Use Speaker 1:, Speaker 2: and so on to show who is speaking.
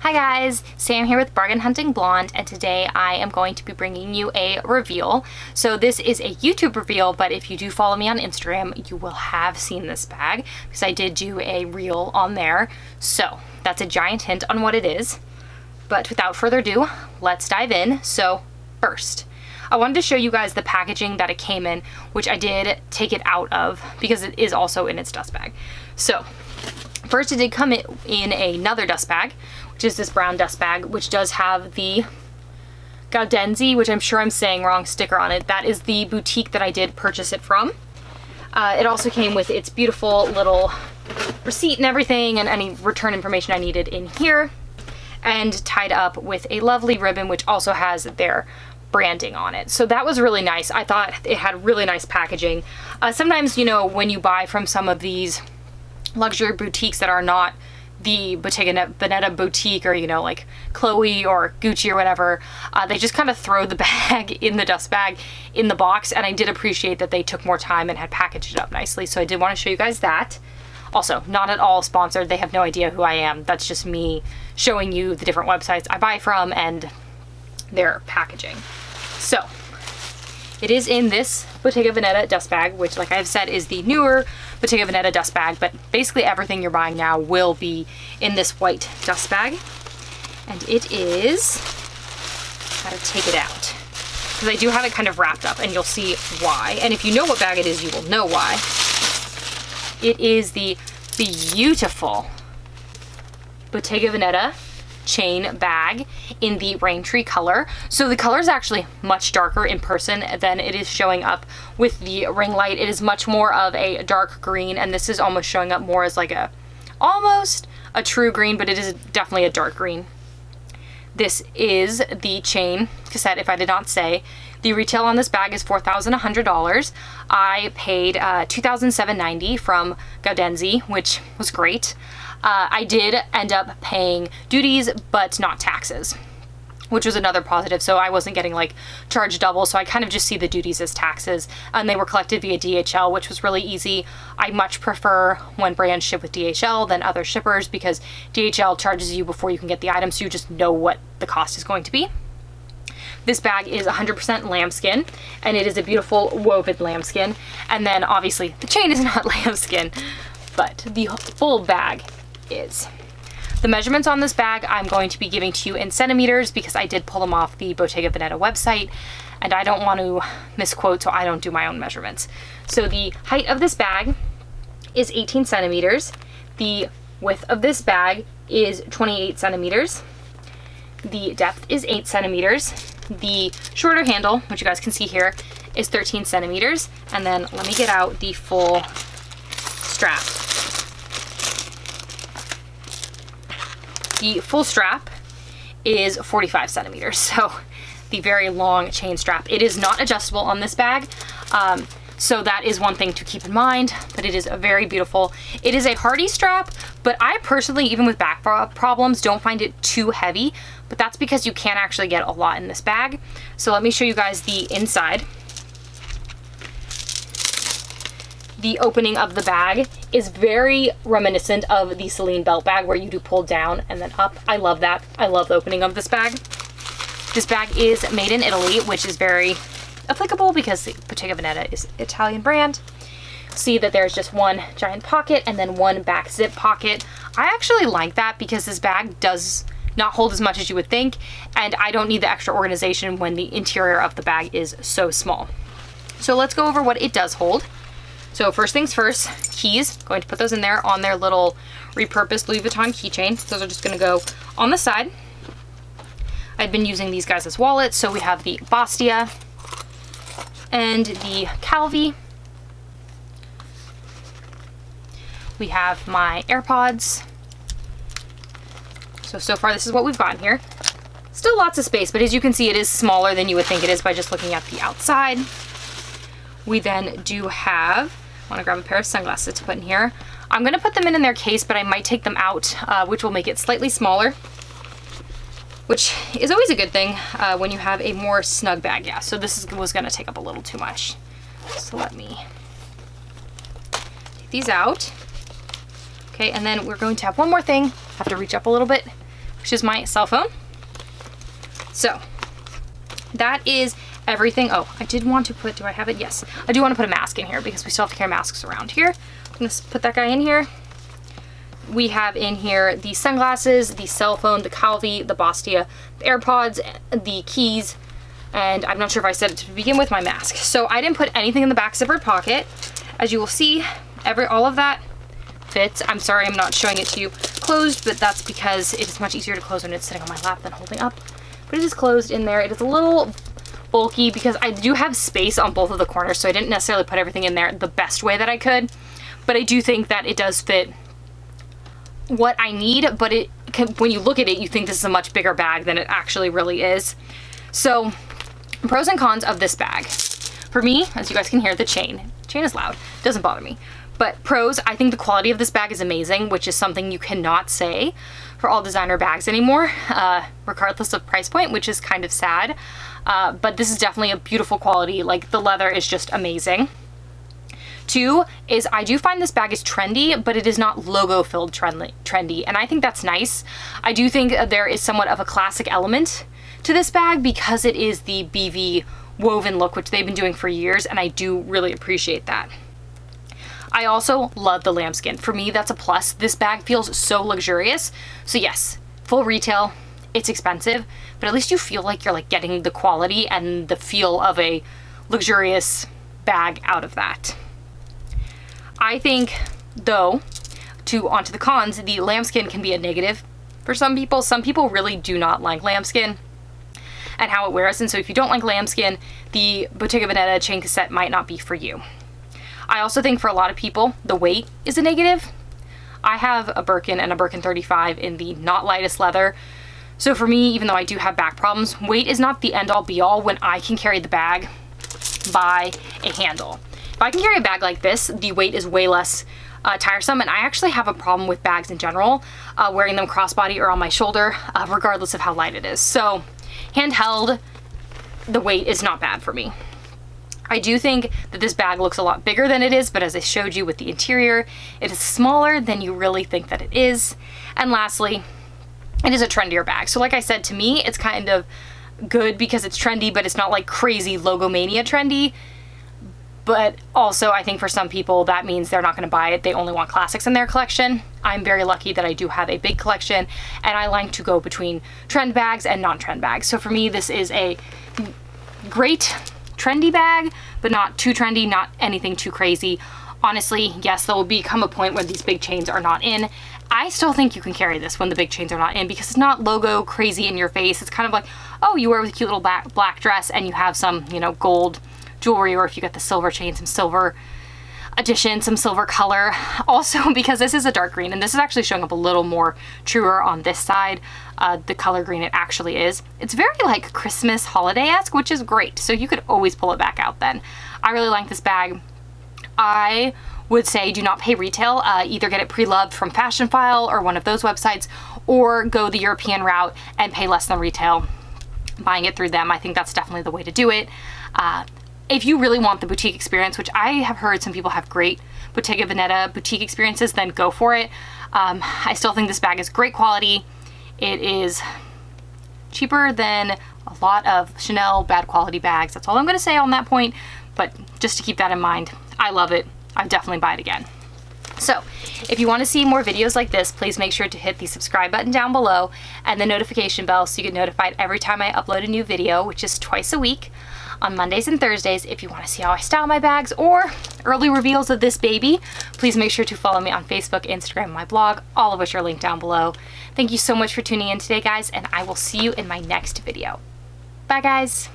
Speaker 1: Hi guys, Sam here with Bargain.hunting.blonde, and today I am going to be bringing you a reveal. So this is a YouTube reveal, but if you do follow me on Instagram, you will have seen this bag because I did do a reel on there. So that's a giant hint on what it is. But without further ado, let's dive in. So first, I wanted to show you guys the packaging that it came in, which I did take it out of because it is also in its dust bag. So first, it did come in another dust bag, which is this brown dust bag, which does have the Gaudenzi, which I'm sure I'm saying wrong, sticker on it. That is the boutique that I did purchase it from. It also came with its beautiful little receipt and everything, and any return information I needed in here, and tied up with a lovely ribbon, which also has their branding on it. So that was really nice. I thought it had really nice packaging. Sometimes, you know, when you buy from some of these luxury boutiques that are not the Bottega Veneta boutique, or, you know, like Chloe or Gucci or whatever, they just kind of throw the bag in the dust bag in the box, and I did appreciate that they took more time and had packaged it up nicely. So I did want to show you guys that. Also, not at all sponsored. They have no idea who I am. That's just me showing you the different websites I buy from and their packaging. So it is in this Bottega Veneta dust bag, which, like I've said, is the newer Bottega Veneta dust bag, but basically everything you're buying now will be in this white dust bag. And it is, gotta take it out, because I do have it kind of wrapped up, and you'll see why. And if you know what bag it is, you will know why. It is the beautiful Bottega Veneta chain bag in the rain tree color. So the color is actually much darker in person than it is showing up with the ring light. It is much more of a dark green, and this is almost showing up more as like almost a true green, but it is definitely a dark green. This is the chain cassette, if I did not say. The retail on this bag is $4,100. I paid $2,790 from Gaudenzi, which was great. I did end up paying duties, but not taxes, which was another positive. So I wasn't getting like charged double. So I kind of just see the duties as taxes, and they were collected via DHL, which was really easy. I much prefer when brands ship with DHL than other shippers, because DHL charges you before you can get the item, so you just know what the cost is going to be. This bag is 100% lambskin, and it is a beautiful woven lambskin. And then obviously the chain is not lambskin, but the full bag is. The measurements on this bag I'm going to be giving to you in centimeters, because I did pull them off the Bottega Veneta website, and I don't want to misquote, so I don't do my own measurements. So the height of this bag is 18 centimeters. The width of this bag is 28 centimeters. The depth is 8 centimeters. The shorter handle, which you guys can see here, is 13 centimeters. And then let me get out the full strap. The full strap is 45 centimeters, so the very long chain strap. It is not adjustable on this bag, so that is one thing to keep in mind, but it is very beautiful. It is a hardy strap, but I personally, even with back problems, don't find it too heavy, but that's because you can actually get a lot in this bag. So let me show you guys the inside. The opening of the bag is very reminiscent of the Celine belt bag, where you do pull down and then up. I love that. I love the opening of this bag. This bag is made in Italy, which is very applicable because Bottega Veneta is an Italian brand. See that there's just one giant pocket and then one back zip pocket. I actually like that because this bag does not hold as much as you would think, and I don't need the extra organization when the interior of the bag is so small. So let's go over what it does hold. So first things first, keys. Going to put those in there on their little repurposed Louis Vuitton keychain. Those are just going to go on the side. I've been using these guys as wallets. So we have the Bastia and the Calvi. We have my AirPods. So far this is what we've gotten here. Still lots of space, but as you can see, it is smaller than you would think it is by just looking at the outside. We then do have, I want to grab a pair of sunglasses to put in here. I'm going to put them in their case, but I might take them out, which will make it slightly smaller, which is always a good thing when you have a more snug bag. Yeah, so this was going to take up a little too much. So let me take these out. Okay, and then we're going to have one more thing. Have to reach up a little bit which is my cell phone. So that is everything. Oh, I did want to put, do I have it? Yes. I do want to put a mask in here because we still have to carry masks around here. I'm going to put that guy in here. We have in here the sunglasses, the cell phone, the Calvi, the Bottega, the AirPods, the keys, and I'm not sure if I said it to begin with, my mask. So I didn't put anything in the back zippered pocket. As you will see, all of that fits. I'm sorry I'm not showing it to you closed, but that's because it is much easier to close when it's sitting on my lap than holding up. But it is closed in there. It is a little bulky because I do have space on both of the corners, so I didn't necessarily put everything in there the best way that I could. But I do think that it does fit what I need, but when you look at it, you think this is a much bigger bag than it actually really is. So pros and cons of this bag. For me, as you guys can hear, the chain is loud. Doesn't bother me. But pros, I think the quality of this bag is amazing, which is something you cannot say for all designer bags anymore, regardless of price point, which is kind of sad. But this is definitely a beautiful quality. Like, the leather is just amazing. Two is I do find this bag is trendy, but it is not logo filled trendy. And I think that's nice. I do think there is somewhat of a classic element to this bag because it is the BV woven look, which they've been doing for years. And I do really appreciate that. I also love the lambskin. For me, that's a plus. This bag feels so luxurious. So yes, full retail, it's expensive, but at least you feel like you're like getting the quality and the feel of a luxurious bag out of that. I think, though, onto the cons, the lambskin can be a negative for some people. Some people really do not like lambskin and how it wears. And so if you don't like lambskin, the Bottega Veneta Chain Cassette might not be for you. I also think for a lot of people, the weight is a negative. I have a Birkin and a Birkin 35 in the not lightest leather. So for me, even though I do have back problems, weight is not the end all be all when I can carry the bag by a handle. If I can carry a bag like this, the weight is way less tiresome, and I actually have a problem with bags in general, wearing them crossbody or on my shoulder, regardless of how light it is. So handheld, the weight is not bad for me. I do think that this bag looks a lot bigger than it is, but as I showed you with the interior, it is smaller than you really think that it is. And lastly, it is a trendier bag. So like I said, to me, it's kind of good because it's trendy, but it's not like crazy logomania trendy. But also, I think for some people, that means they're not going to buy it. They only want classics in their collection. I'm very lucky that I do have a big collection, and I like to go between trend bags and non-trend bags. So for me, this is a great trendy bag, but not too trendy, not anything too crazy. Honestly, yes, there will become a point where these big chains are not in. I still think you can carry this when the big chains are not in because it's not logo crazy in your face. It's kind of like, oh, you wear with a cute little black dress and you have some, you know, gold jewelry, or if you get the silver chain, some silver addition, some silver color. Also, because this is a dark green, and this is actually showing up a little more truer on this side, the color green it actually is. It's very like Christmas holiday-esque, which is great. So you could always pull it back out then. I really like this bag. I would say do not pay retail. Either get it pre-loved from Fashion File or one of those websites, or go the European route and pay less than retail buying it through them. I think that's definitely the way to do it. If you really want the boutique experience, which I have heard some people have great Bottega Veneta boutique experiences, then go for it. I still think this bag is great quality. It is cheaper than a lot of Chanel bad quality bags. That's all I'm going to say on that point, but just to keep that in mind, I love it. I'd definitely buy it again. So if you want to see more videos like this, please make sure to hit the subscribe button down below and the notification bell so you get notified every time I upload a new video, which is twice a week on Mondays and Thursdays. If you want to see how I style my bags or early reveals of this baby, please make sure to follow me on Facebook, Instagram, and my blog, all of which are linked down below. Thank you so much for tuning in today, guys, and I will see you in my next video. Bye, guys.